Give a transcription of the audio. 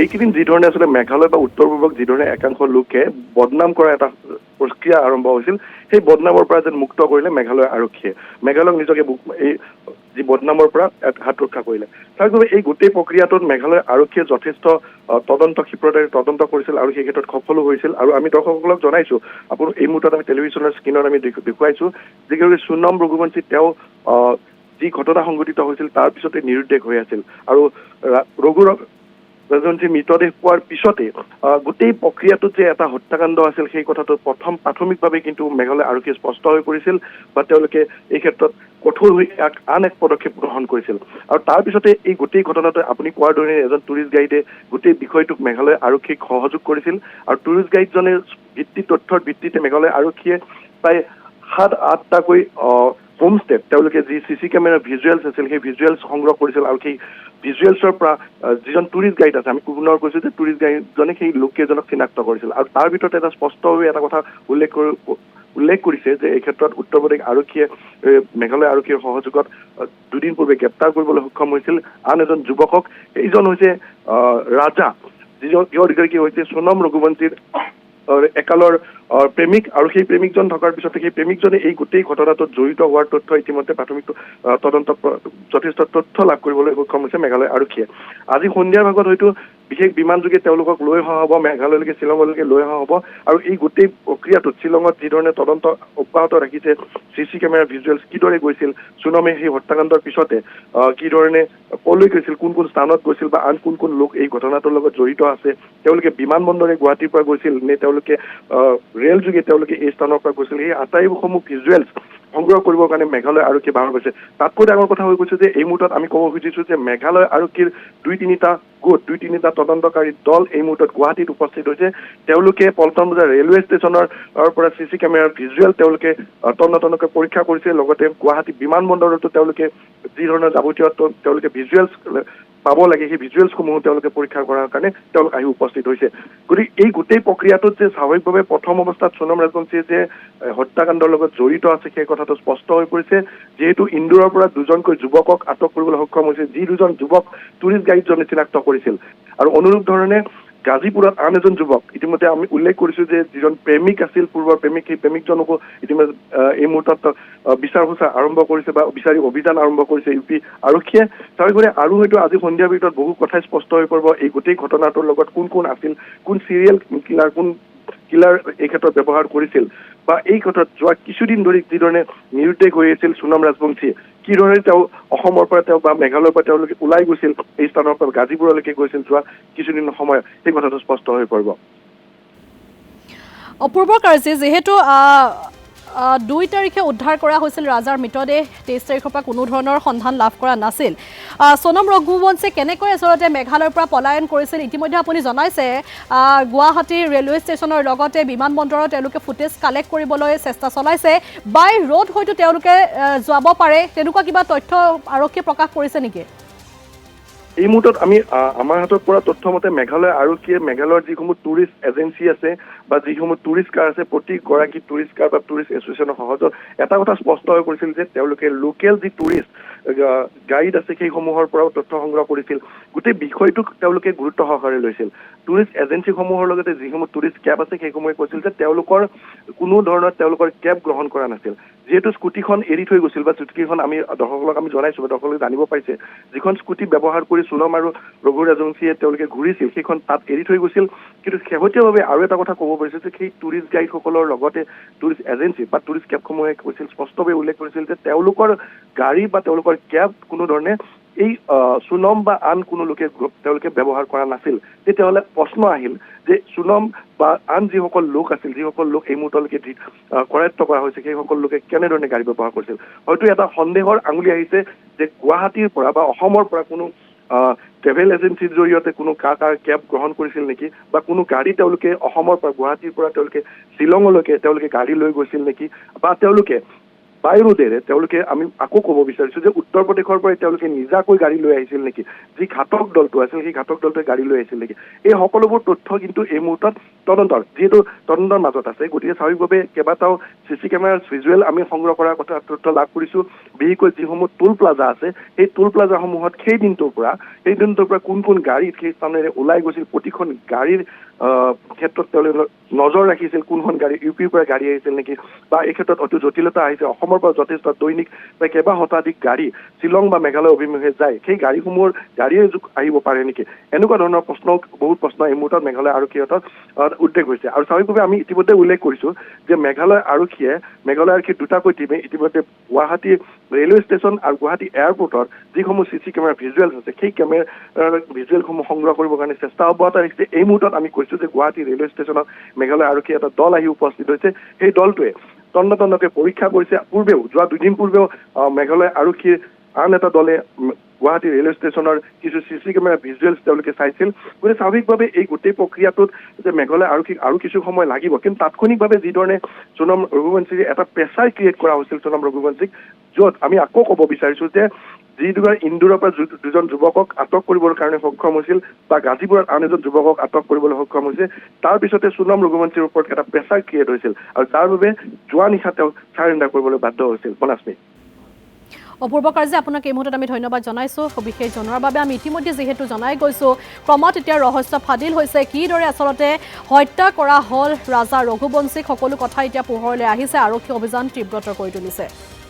এইকেইদিন যিধৰণে আচলতে মেঘালয় বা উত্তৰ পূৰ্বক যিধৰণে একাংশ লোকে বদনাম কৰা এটা প্ৰক্ৰিয়া আৰম্ভ হৈছিল, সেই বদনামৰ পৰা যেন মুক্ত কৰিলে মেঘালয় আৰক্ষীয়ে। মেঘালয়ক নিজকে এই যি বদনামৰ পৰা হাত ৰক্ষা কৰিলে। তাৰ বাবে এই গোটেই প্ৰক্ৰিয়াটোত মেঘালয় আৰক্ষীয়ে যথেষ্ট তদন্ত ক্ষিপ্ৰতাৰে তদন্ত কৰিছিল আৰু সেই ক্ষেত্ৰত সফলো হৈছিল। আৰু আমি দৰ্শকসকলক জনাইছো, আপুনি এই মুহূৰ্তত আমি টেলিভিশ্যনৰ স্ক্ৰীণত আমি দেখুৱাইছো, যিগৰাকী সোণম ৰঘুবংশী তেওঁ যি ঘটনা সংঘটিত হৈছিল তাৰ পিছতে নিৰুদ্দেশ হৈ আছিল। আৰু ৰঘুবংশী মৃতদেহ পোৱাৰ পিছতে গোটেই প্ৰক্ৰিয়াটোত যে এটা হত্যাকাণ্ড আছিল সেই কথাটো প্ৰাথমিকভাৱে কিন্তু মেঘালয় আৰক্ষীয়ে স্পষ্ট হৈ পৰিছিল, বা তেওঁলোকে এই ক্ষেত্ৰত কঠোৰ হৈ আন এক পদক্ষেপ গ্ৰহণ কৰিছিল। আৰু তাৰ পিছতে এই গোটেই ঘটনাটো আপুনি কোৱাৰ দৰে এজন টুৰিষ্ট গাইডে গোটেই বিষয়টোক মেঘালয় আৰক্ষীক সহযোগ কৰিছিল। আৰু টুৰিষ্ট গাইডজনে তথ্যৰ ভিত্তিতে মেঘালয় আৰক্ষীয়ে প্ৰায় 7-8টাকৈ হোমষ্টে তেওঁলোকে যি CC কেমেৰাৰ ভিজুৱেলছ আছিল সেই ভিজুৱেলছ সংগ্ৰহ কৰিছিল। আৰু সেই ভিজুৱেলছৰ পৰা যিজন টুৰিষ্ট গাইড আছে, আমি পুনৰ কৈছোঁ যে টুৰিষ্ট গাইডজনে সেই লোককেইজনক চিনাক্ত কৰিছিল। আৰু তাৰ ভিতৰত এটা স্পষ্টভাৱে এটা কথা উল্লেখ কৰিছে যে এই ক্ষেত্ৰত উত্তৰ প্ৰদেশ আৰক্ষীয়ে মেঘালয় আৰক্ষীৰ সহযোগত দুদিন পূৰ্বে গ্ৰেপ্তাৰ কৰিবলৈ সক্ষম হৈছিল আন এজন যুৱকক। এইজন হৈছে ৰাজা, যিগৰাকী হৈছে সোণম ৰঘুবংশীৰ একালৰ প্ৰেমিক। আৰু সেই প্ৰেমিকজন থকাৰ পিছতে সেই প্ৰেমিকজনে এই গোটেই ঘটনাটোত জড়িত হোৱাৰ তথ্য ইতিমধ্যে প্ৰাথমিক তদন্ত যথেষ্ট তথ্য লাভ কৰিবলৈ সক্ষম হৈছে মেঘালয় আৰক্ষীয়ে। আজি সন্ধিয়াৰ ভাগত হয়তো বিশেষ বিমানযোগে তেওঁলোকক লৈ অহা হ'ব, মেঘালয়লৈকে শ্বিলঙলৈকে লৈ অহা হ'ব। আৰু এই গোটেই প্ৰক্ৰিয়াটোত শ্বিলঙত যিধৰণে তদন্ত অব্যাহত ৰাখিছে, CC কেমেৰাৰ ভিজুৱেলছ কিদৰে গৈছিল, সোণমে সেই হত্যাকাণ্ডৰ পিছতে কি ধৰণে কলৈ গৈছিল, কোন কোন স্থানত গৈছিল, বা আন কোন কোন লোক এই ঘটনাটোৰ লগত জড়িত আছে, তেওঁলোকে বিমানবন্দৰে গুৱাহাটীৰ পৰা গৈছিল নে তেওঁলোকে ৰেল যোগে তেওঁলোকে এই স্থানৰ পৰা গৈছিল, সেই আটাইসমূহ ভিজুৱেলছ সংগ্ৰহ কৰিবৰ কাৰণে মেঘালয় আৰক্ষী বাহাৰ হৈছে। তাতকৈ ডাঙৰ কথা হৈ গৈছে যে এই মুহূৰ্তত আমি ক'ব খুজিছোঁ যে মেঘালয় আৰক্ষীৰ 2-3টা তদন্তকাৰী দল এই মুহূৰ্তত গুৱাহাটীত উপস্থিত হৈছে। তেওঁলোকে পল্টন বজাৰ ৰেলৱে ষ্টেচনৰ পৰা CC কেমেৰাৰ ভিজুৱেল তেওঁলোকে তন্নতন্নকৈ পৰীক্ষা কৰিছে। লগতে গুৱাহাটী বিমানবন্দৰতো তেওঁলোকে যি ধৰণৰ যাৱতীয় তেওঁলোকে ভিজুৱেলছ পাব লাগে সেই ভিজুৱেলছসমূহ তেওঁলোকে পৰীক্ষা কৰাৰ কাৰণে তেওঁলোক আহি উপস্থিত হৈছে। গতিকে এই গোটেই প্ৰক্ৰিয়াটোত যে স্বাভাৱিকভাৱে প্ৰথম অৱস্থাত সোণম ৰাজবংশীয়ে যে হত্যাকাণ্ডৰ লগত জড়িত আছে সেই কথাটো স্পষ্ট হৈ পৰিছে, যিহেতু ইন্দোৰৰ পৰা দুজনকৈ যুৱকক আটক কৰিবলৈ সক্ষম হৈছে, যি দুজন যুৱক টুৰিষ্ট গাইডজনে চিনাক্ত কৰিছিল। আৰু অনুৰূপ ধৰণে গাজীপুৰত আন এজন যুৱক, ইতিমধ্যে আমি উল্লেখ কৰিছোঁ যে যিজন প্ৰেমিক আছিল, পূৰ্বৰ প্ৰেমিক, সেই প্ৰেমিকজনকো ইতিমধ্যে এই মুহূৰ্তত বিচাৰ খোঁচা আৰম্ভ কৰিছে বা বিচাৰি অভিযান আৰম্ভ কৰিছে UP আৰক্ষীয়ে। তাৰপৰি আৰু হয়তো আজি সন্ধিয়াৰ ভিতৰত বহু কথাই স্পষ্ট হৈ পৰিব এই গোটেই ঘটনাটোৰ লগত কোন কোন আছিল, কোন চিৰিয়েল কিলাৰ, কোন কিলাৰ এই ক্ষেত্ৰত ব্যৱহাৰ কৰিছিল, বা এই ক্ষেত্ৰত যোৱা কিছুদিন ধৰি যিধৰণে নিৰুদ্দেশ হৈ আছিল সোণম ৰাজবংশীয়ে, কিদৰে তেওঁ অসমৰ পৰা বা মেঘালয়ৰ পৰা তেওঁলোকে ওলাই গৈছিল, এই স্থানৰ পৰা গাজীপুৰলৈকে গৈছিল যোৱা কিছুদিন সময়, সেই কথাটো স্পষ্ট হৈ পৰিব। অপূৰ্ব কাৰ্যী, যিহেতু 2 তাৰিখে উদ্ধাৰ কৰা হৈছিল ৰাজাৰ মৃতদেহ, 23 তাৰিখৰ পৰা কোনো ধৰণৰ সন্ধান লাভ কৰা নাছিল। সোণম ৰঘুবংশীয়ে কেনেকৈ আচলতে মেঘালয়ৰ পৰা পলায়ন কৰিছিল ইতিমধ্যে আপুনি জনাইছে। গুৱাহাটীৰ ৰেলৱে ষ্টেচনৰ লগতে বিমানবন্দৰত তেওঁলোকে ফুটেজ কালেক্ট কৰিবলৈ চেষ্টা চলাইছে। বাই ৰোড হয়তো তেওঁলোকে যাব পাৰে, তেনেকুৱা কিবা তথ্য আৰক্ষীয়ে প্ৰকাশ কৰিছে নেকি? এই মুহূৰ্তত আমি আমাৰ হাতত পৰা তথ্য মতে মেঘালয় আৰক্ষীয়ে মেঘালয়ৰ যিসমূহ টুৰিষ্ট এজেঞ্চি আছে বা যিসমূহ টুৰিষ্ট কাৰ আছে, প্ৰতিগৰাকী টুৰিষ্ট কাৰ বা টুৰিষ্ট এছ'চিয়েশ্যনৰ সহযোগত এটা কথা স্পষ্ট হৈ পৰিছিল যে তেওঁলোকে লোকেল যি টুৰিষ্ট গাইড আছে সেইসমূহৰ পৰাও তথ্য সংগ্ৰহ কৰিছিল। গোটেই বিষয়টোক তেওঁলোকে গুৰুত্ব সহকাৰে লৈছিল। টুৰিষ্ট এজেঞ্চিসমূহৰ লগতে যিসমূহ টুৰিষ্ট কেব আছে সেইসমূহে কৈছিল যে তেওঁলোকৰ কোনো ধৰণৰ তেওঁলোকৰ কেব গ্ৰহণ কৰা নাছিল। যিহেতু স্কুটিখন এৰি থৈ গৈছিল বা স্কুটিখন আমি দৰ্শকক আমি জনাইছোঁ বা দৰ্শকে জানিব পাৰিছে, যিখন স্কুটি ব্যৱহাৰ কৰি সোণম আৰু ৰঘু ৰাজবংশীয়ে তেওঁলোকে ঘূৰিছিল সেইখন তাত এৰি থৈ গৈছিল। কিন্তু শেহতীয়াভাৱে আৰু এটা কথা ক'ব পাৰিছে যে সেই টুৰিষ্ট গাইডসকলৰ লগতে টুৰিষ্ট এজেঞ্চি বা টুৰিষ্ট কেবসমূহে কৈছিল, স্পষ্টভাৱে উল্লেখ কৰিছিল যে তেওঁলোকৰ গাড়ী বা তেওঁলোকৰ কেব কোনো ধৰণে এই সোণম বা আন কোনো লোকে তেওঁলোকে ব্যৱহাৰ কৰা নাছিল। তেতিয়াহ'লে প্ৰশ্ন আহিল যে সোণম বা আন যিসকল লোক আছিল, যিসকল লোক এই মুহূৰ্তলৈকে কৰায়ত্ব কৰা হৈছে, সেইসকল লোকে কেনেধৰণে গাড়ী ব্যৱহাৰ কৰিছিল। হয়তো এটা সন্দেহৰ আঙুলি আহিছে যে গুৱাহাটীৰ পৰা বা অসমৰ পৰা কোনো ট্ৰেভেল এজেঞ্চিৰ জৰিয়তে কোনো কাৰ কেব গ্ৰহণ কৰিছিল নেকি, বা কোনো গাড়ী তেওঁলোকে অসমৰ পৰা গুৱাহাটীৰ পৰা তেওঁলোকে শ্বিলঙলৈকে তেওঁলোকে গাড়ী লৈ গৈছিল নেকি, বা তেওঁলোকে বাই ৰোডেৰে তেওঁলোকে আমি আকৌ ক'ব বিচাৰিছোঁ যে উত্তৰ প্ৰদেশৰ পৰা তেওঁলোকে নিজাকৈ গাড়ী লৈ আহিছিল নেকি, যি ঘাতক দলটো আছিল সেই ঘাতক দলটোৱে গাড়ী লৈ আহিছিল নেকি, এই সকলোবোৰ তথ্য কিন্তু এই মুহূৰ্তত তদন্তৰ যিহেতু তদন্তৰ মাজত আছে। গতিকে স্বাভাৱিকভাৱে কেইবাটাও CC কেমেৰাৰ ভিজুৱেল আমি সংগ্ৰহ কৰাৰ কথা তথ্য লাভ কৰিছোঁ। বিশেষকৈ যিসমূহ টোল প্লাজা আছে সেই টোল প্লাজাসমূহত সেই দিনটোৰ পৰা কোন কোন গাড়ীত সেই স্থানেৰে ওলাই গৈছিল, প্ৰতিখন গাড়ীৰ ক্ষেত্ৰত তেওঁলোকে নজৰ ৰাখিছিল, কোনখন গাড়ী ইউপিৰ পৰা গাড়ী আহিছিল নেকি, বা এই ক্ষেত্ৰত অতি জটিলতা আহিছে। অসমৰ পৰা যথেষ্ট দৈনিক প্ৰায় কেইবা শতাধিক গাড়ী শ্বিলং বা মেঘালয় অভিমুখে যায়, সেই গাড়ীসমূহৰ গাড়ীয়ে আহিব পাৰে নেকি, এনেকুৱা ধৰণৰ বহুত প্ৰশ্ন এই মুহূৰ্তত মেঘালয় আৰক্ষীৰ হাতত উদ্বেগ হৈছে। আৰু স্বাভাৱিকভাৱে আমি ইতিমধ্যে উল্লেখ কৰিছোঁ যে মেঘালয় আৰক্ষীৰ দুটাকৈ টীমে ইতিমধ্যে গুৱাহাটী ৰেলৱে ষ্টেচন আৰু গুৱাহাটী এয়াৰপৰ্টৰ যিসমূহ CC কেমেৰা ভিজুৱেলছ আছে সেই কেমেৰাৰ ভিজুৱেলসমূহ সংগ্ৰহ কৰিবৰ কাৰণে চেষ্টা অব্যাহত ৰাখিছে। এই মুহূৰ্তত আমি কৈছোঁ যে গুৱাহাটী ৰেলৱে ষ্টেচনত মেঘালয় আৰক্ষী এটা দল আহি উপস্থিত হৈছে। সেই দলটোৱে তন্নকে পৰীক্ষা কৰিছে। যোৱা 2 দিন পূৰ্বেও মেঘালয় আৰক্ষীৰ আন এটা দলে গুৱাহাটী ৰেলৱে ষ্টেচনৰ কিছু CC কেমেৰা ভিজুৱেলছ তেওঁলোকে চাইছিল। গতিকে স্বাভাৱিকভাৱে এই গোটেই প্ৰক্ৰিয়াটোত যে মেঘালয় আৰক্ষীক আৰু কিছু সময় লাগিব, কিন্তু তাৎক্ষণিকভাৱে যিধৰণে সোণম ৰঘুবংশীক এটা প্ৰেছাৰ ক্ৰিয়েট কৰা হৈছিল সোণম ৰঘুবংশীক, য'ত আমি আকৌ ক'ব বিচাৰিছোঁ যে যিদৰে ইন্দোৰৰ পৰা দুজন যুৱকক আটক কৰিবৰ কাৰণে সক্ষম হৈছিল বা গাজীপুৰত আন এজন যুৱকক আটক কৰিবলৈ সক্ষম হৈছে, তাৰ পিছতে সোণম ৰঘুবংশীৰ ওপৰত এটা প্ৰেছাৰ ক্ৰিয়েট হৈছিল আৰু তাৰ বাবে যোৱা নিশা তেওঁ চাৰেণ্ডাৰ কৰিবলৈ বাধ্য হৈছিল। বনাশ্মী। অপূৰ্ব কাৰ্যে আপোনাক এই মুহূৰ্তত আমি ধন্যবাদ জনাইছোঁ সবিশেষ জনোৱাৰ বাবে। আমি ইতিমধ্যে যিহেতু জনাই গৈছোঁ, ক্ৰমত এতিয়া ৰহস্য ফাদিল হৈছে, কিদৰে আচলতে হত্যা কৰা হ'ল ৰাজা ৰঘুবংশীক, সকলো কথা এতিয়া পোহৰলৈ আহিছে, আৰক্ষী অভিযান তীব্ৰতৰ কৰি তুলিছে।